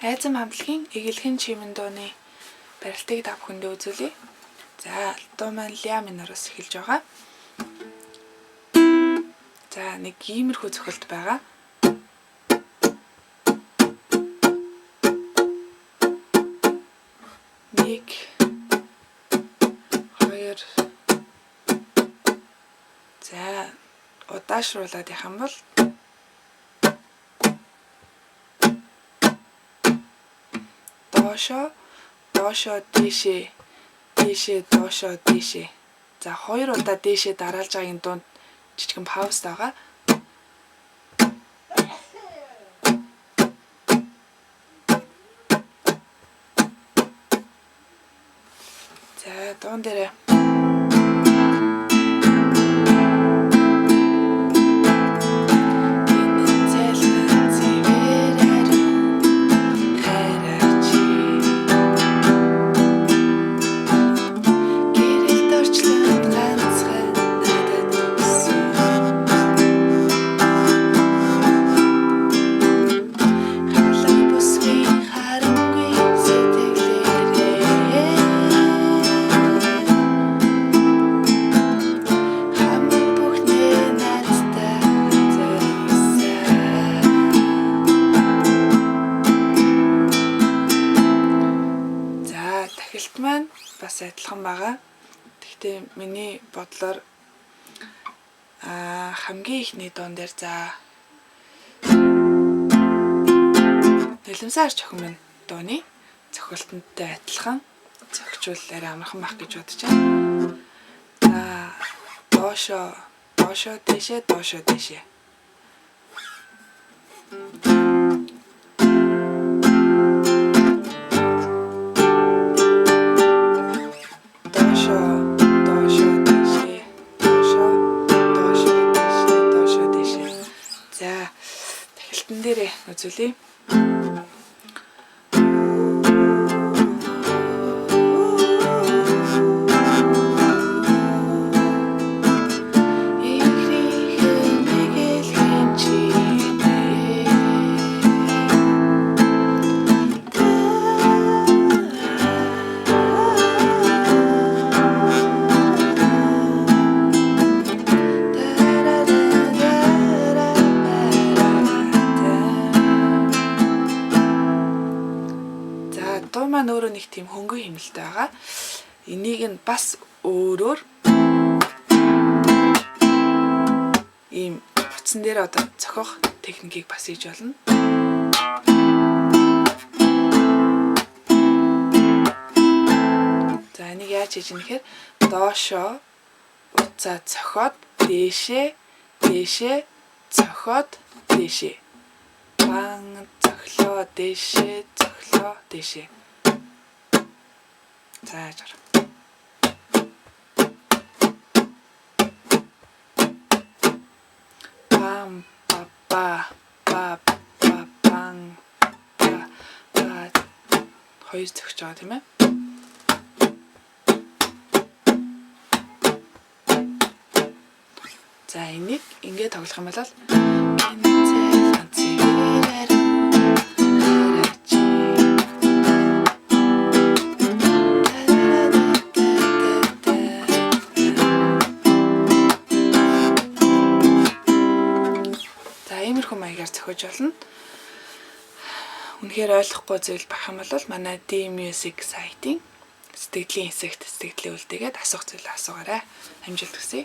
Айзам хамтлагийн эгэлхэн чимэн дууны барилтыг та бүхэндээ үзүүлье. За, дуу маань ля минороос эхэлж байгаа. За, нэг иймэрхүү цохилт байгаа. Нэг, хоёр. За, удаашруулад явах юм бол доошоо дээшээ доошоо дээшээ. За 2 удаа дээшээ дараалж байгаагийн дунд жижигэн пауз байгаа. За дуун дээр маань бас адилхан байгаа. Гэхдээ миний бодлоор хамгийн ихний дуун дээр за нулимсаар чохин минь дууны цохилтонтой адилхан зохичвол арай амархан байх гэж бодож байна. За доошоо дээшээ. Дээрээ үзүүлье. Дуу маань өөрөө нэг тийм хөнгөн хэмнэлтэй байгаа. Энийг нь бас өөрөөр ийм утсан дээр одоо цохих техникийг бас хийж болно. За энийг яаж хийж ийм гэхээр доошоо уцаа цохоод дээшээ цохоод дээшээ. Бан цохлоо дээшээ. За яажаар. Бам ба ба бан ба. Хоёр зогсож байгаа тийм ээ. За энийг ингээд тоглох юм бол иймэрхүү маягаар зохиож болно. Үнэхээр ойлгохгүй зүйл байх юм бол манай D-Music сайтын сэтгэлийн хэсэгт сэтгэлийн үлдээгээд асуух зүйлээ асуугаарай. Амжилт хүсье.